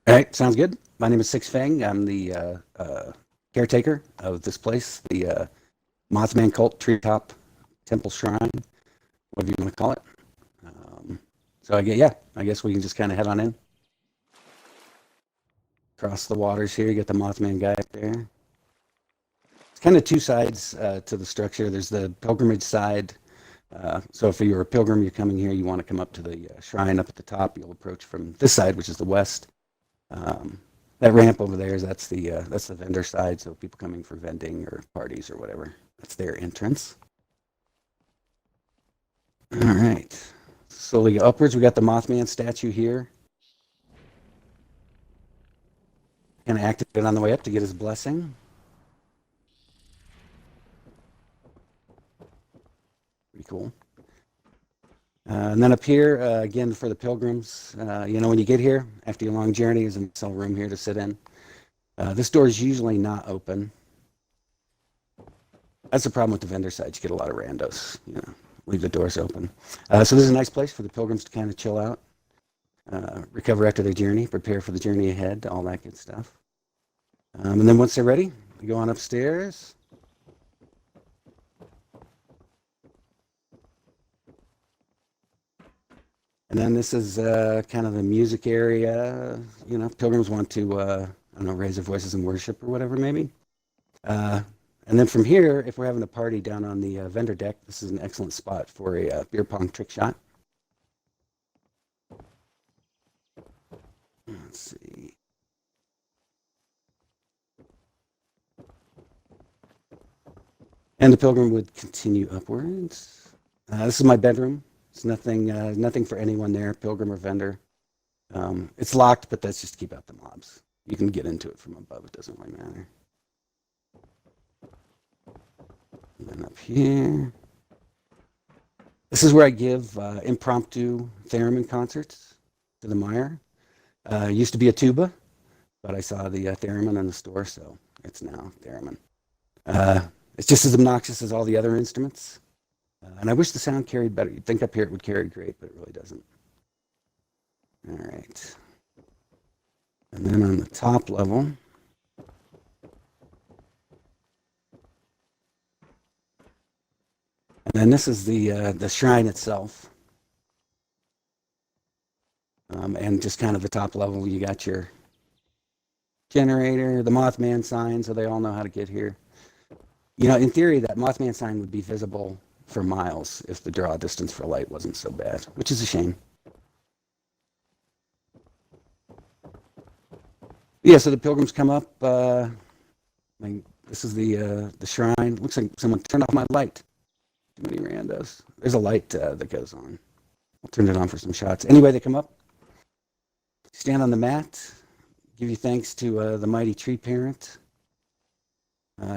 All right, sounds good. My name is Feng. I'm the caretaker of this place, the Mothman Cult Treetop Temple Shrine, whatever you want to call it. Um, I guess we can just kind of head on in. Across the waters here, you got the Mothman guy up there. It's kind of two sides to the structure. There's the pilgrimage side. So if you're a pilgrim, you're coming here, you want to come up to the shrine up at the top, you'll approach from this side, which is the west. Um, that ramp over there that's the vendor side. So people coming for vending or parties or whatever, that's their entrance. All right. Slowly go upwards. We got the Mothman statue here. Kind of activate on the way up to get his blessing. Pretty cool. And then up here, again, for the pilgrims, when you get here, after your long journey, there's a nice little room here to sit in. This door is usually not open. That's the problem with the vendor side. You get a lot of randos, leave the doors open. So this is a nice place for the pilgrims to kind of chill out, recover after their journey, prepare for the journey ahead, all that good stuff. And then once they're ready, they go on upstairs. And then this is kind of the music area. Pilgrims want to, raise their voices in worship or whatever, maybe. And then from here, if we're having a party down on the vendor deck, this is an excellent spot for a beer pong trick shot. Let's see. And the pilgrim would continue upwards. This is my bedroom. It's nothing for anyone there, pilgrim or vendor. It's locked, but that's just to keep out the mobs. You can get into it from above. It doesn't really matter. And then up here, this is where I give impromptu theremin concerts to the Meyer. Used to be a tuba, but I saw the theremin in the store, so it's now theremin. It's just as obnoxious as all the other instruments. And I wish the sound carried better. You'd think up here it would carry great, but it really doesn't. All right. And then on the top level, and then this is the shrine itself. And just kind of the top level, you got your generator, the Mothman sign, so they all know how to get here. In theory, that Mothman sign would be visible for miles if the draw distance for light wasn't so bad, which is a shame. Yeah, so the pilgrims come up. This is the shrine. Looks like someone turned off my light. Too many randos. There's a light that goes on. I'll turn it on for some shots. Anyway, they come up, stand on the mat, give you thanks to the mighty tree parent.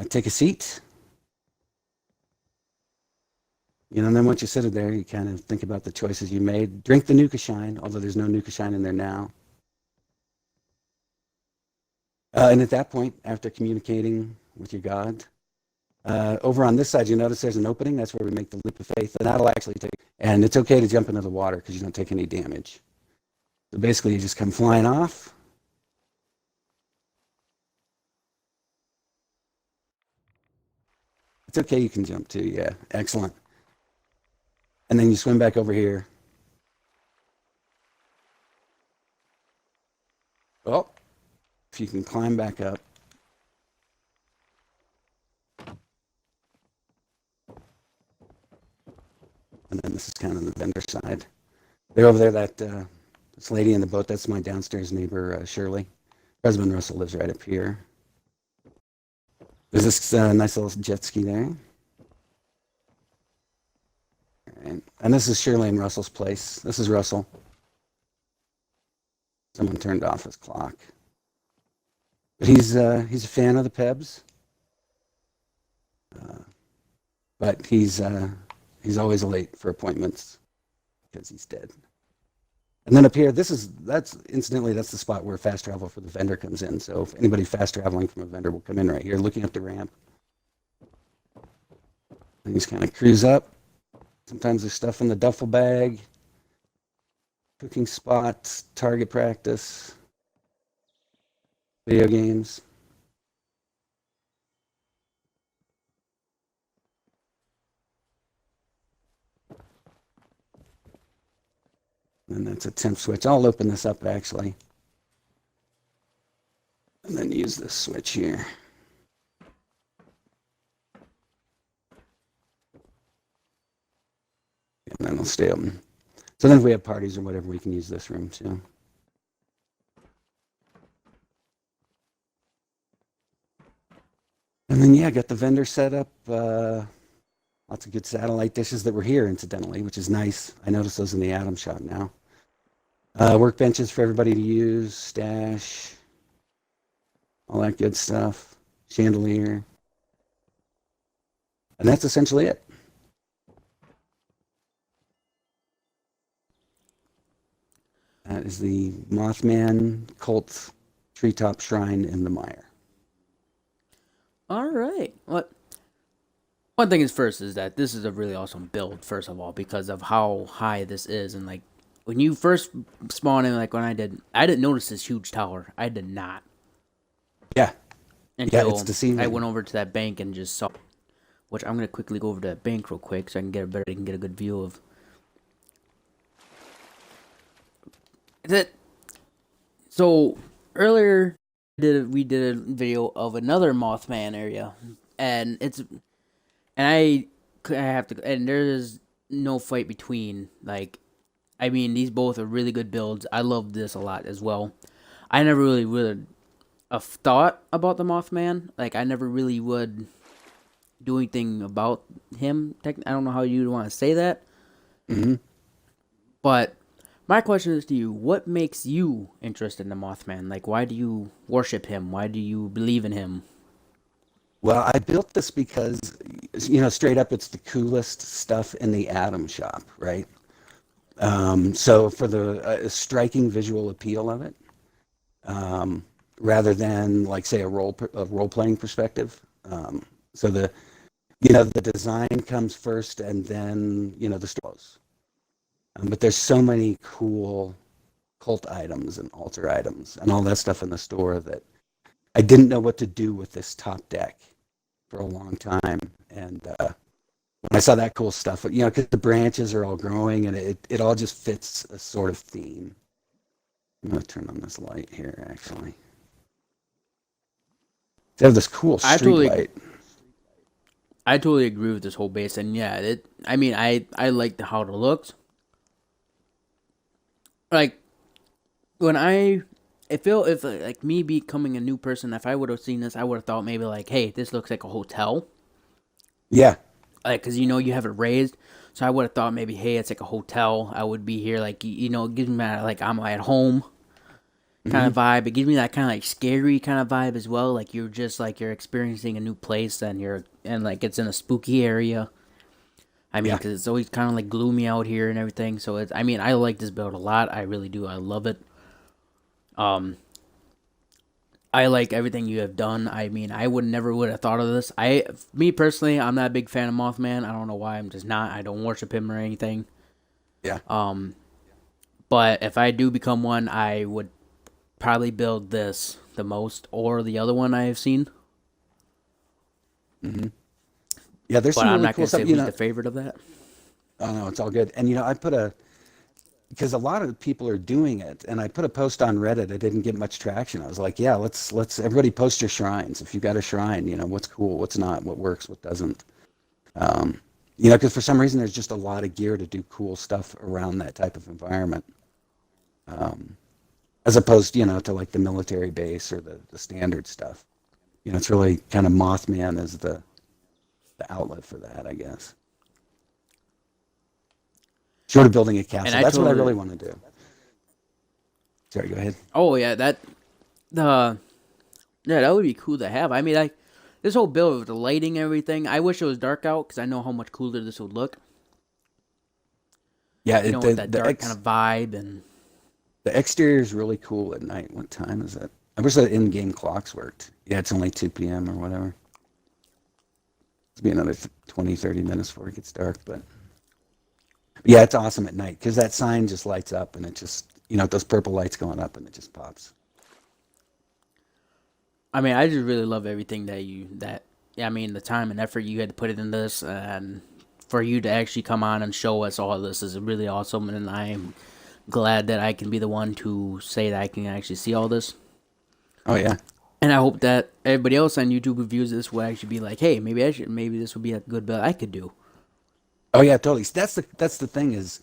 Take a seat. And then once you sit there, you kind of think about the choices you made. Drink the Nuka Shine, although there's no Nuka Shine in there now. And at that point, after communicating with your God, over on this side, you notice there's an opening. That's where we make the leap of faith. And that'll actually take, and it's okay to jump into the water because you don't take any damage. So basically, you just come flying off. It's okay, you can jump too. Yeah, excellent. And then you swim back over here. Well, if you can climb back up. And then this is kind of the vendor side. They're over there, this lady in the boat, that's my downstairs neighbor, Shirley. Her husband Russell lives right up here. There's this nice little jet ski there. And this is Shirley and Russell's place. This is Russell. Someone turned off his clock. But he's a fan of the Pebs. But he's always late for appointments because he's dead. And then up here, that's the spot where fast travel for the vendor comes in. So if anybody fast traveling from a vendor will come in right here, looking up the ramp. And just kind of cruise up. Sometimes there's stuff in the duffel bag, cooking spots, target practice. Video games. And that's a temp switch. I'll open this up actually. And then use this switch here. And then it'll stay open. So then if we have parties or whatever, we can use this room too. And then, yeah, got the vendor set up. Lots of good satellite dishes that were here, incidentally, which is nice. I noticed those in the Atom shop now. Workbenches for everybody to use, stash, all that good stuff. Chandelier. And that's essentially it. That is the Mothman cult treetop shrine in the mire. All right. What? One thing is first is that this is a really awesome build. First of all, because of how high this is, and like when you first spawn in, like when I didn't notice this huge tower. I did not Yeah, yeah, it's until I deceiving. went over to that bank and just saw. Which I'm gonna quickly go over to that bank real quick so I can get a good view of that. So earlier, we did a video of another Mothman area, and I have to, and there is no fight between. Like, I mean, these both are really good builds. I love this a lot as well. I never really a thought about the Mothman. Like, I never really would do anything about him. I don't know how you want to say that, Hmm. but my question is to you: what makes you interested in the Mothman? Like, why do you worship him? Why do you believe in him? Well, I built this because, straight up, it's the coolest stuff in the Atom shop, right? So for the striking visual appeal of it, um, rather than like say a role playing perspective. So the design comes first, and then the stories. But there's so many cool cult items and altar items and all that stuff in the store that I didn't know what to do with this top deck for a long time. And when I saw that cool stuff, because the branches are all growing and it all just fits a sort of theme. I'm going to turn on this light here, actually. They have this cool I street totally, light. I totally agree with this whole base, and yeah, it. I mean, I like how it looks. Like when I feel if like me becoming a new person, if I would have seen this, I would have thought maybe like, hey, this looks like a hotel, Yeah. like because you have it raised. So I would have thought maybe, hey, it's like a hotel. I would be here, like it gives me that, like I'm at home kind Hmm. of vibe. It gives me that kind of like scary kind of vibe as well. Like you're just like you're experiencing a new place, and like it's in a spooky area. I mean, Yeah. because it's always kind of like gloomy out here and everything. So it's, I mean, I like this build a lot. I really do. I love it. Um, I like everything you have done. I mean, I would never would have thought of this. Me personally, I'm not a big fan of Mothman. I don't know why. I'm just not. I don't worship him or anything. Yeah. Um, but if I do become one, I would probably build this the most, or the other one I have seen. Hmm. Yeah, there's But some I'm really not cool gonna stuff. say who's the favorite of that. Oh no, it's all good. And I put because a lot of people are doing it, and I put a post on Reddit. I didn't get much traction. I was like, yeah, let's everybody post your shrines. If you got a shrine, what's cool, what's not, what works, what doesn't. Um, because for some reason there's just a lot of gear to do cool stuff around that type of environment, um, as opposed, to like the military base or the standard stuff. It's really kind of Mothman as the outlet for that, I guess. Short of building a And castle, I that's what I totally. really want to do. Sorry, go ahead. Oh yeah, the yeah, that would be cool to have. I mean, this whole build with the lighting and everything. I wish it was dark out because I know how much cooler this would look. Yeah, With that dark kind of vibe and the exterior is really cool at night. What time is it? I wish the in-game clocks worked. Yeah, it's only 2 p.m. or whatever. It'll be another 20, 30 minutes before it gets dark. But yeah, it's awesome at night because that sign just lights up and it just, those purple lights going up and it just pops. I mean, I just really love everything I mean, the time and effort you had to put it in this, and for you to actually come on and show us all this is really awesome, and I'm glad that I can be the one to say that I can actually see all this. Oh yeah. And I hope that everybody else on YouTube who views this will actually be like, hey, maybe this would be a good build I could do. Oh yeah, totally. That's the thing is,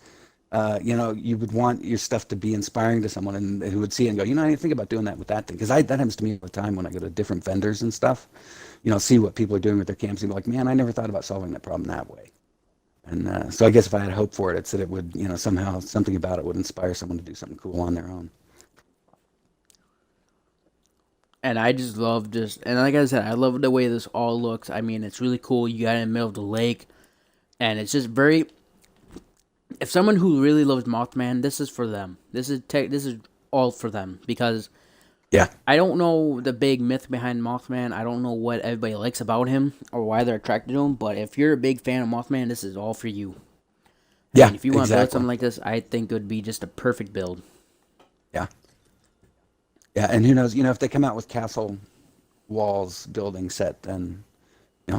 you would want your stuff to be inspiring to someone and who would see it and go, I didn't think about doing that with that thing. Because that happens to me all the time when I go to different vendors and stuff. See what people are doing with their cams and be like, man, I never thought about solving that problem that way. And so I guess if I had hope for it, it's that it would, somehow something about it would inspire someone to do something cool on their own. And I just love and like I said, I love the way this all looks. I mean, it's really cool. You got it in the middle of the lake, and it's just very. If someone who really loves Mothman, this is for them. This is all for them because Yeah. I don't know the big myth behind Mothman. I don't know what everybody likes about him or why they're attracted to him. But if you're a big fan of Mothman, this is all for you. Yeah. And if you want to build exactly. something like this, I think it would be just a perfect build. Yeah. Yeah, and who knows, if they come out with castle walls building set, then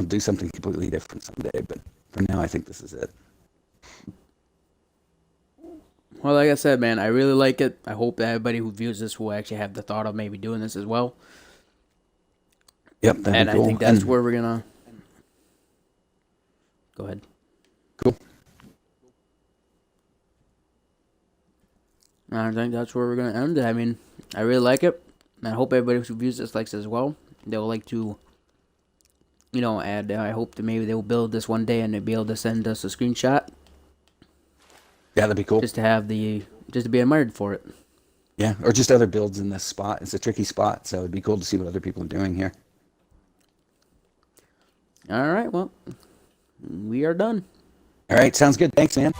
do something completely different someday. But for now, I think this is it. Well, like I said, man, I really like it. I hope that everybody who views this will actually have the thought of maybe doing this as well. Yep, that'd And be cool. I think that's And, where we're gonna go ahead. cool. I think that's where we're gonna end it. I mean, I really like it. And I hope everybody who views this likes it as well. They'll like to, add. I hope that maybe they will build this one day and they'll be able to send us a screenshot Yeah, that'd be cool. just to be admired for it. Yeah, or just other builds in this spot. It's a tricky spot, so it'd be cool to see what other people are doing here. All right, well, we are done. All right, sounds good. Thanks, man.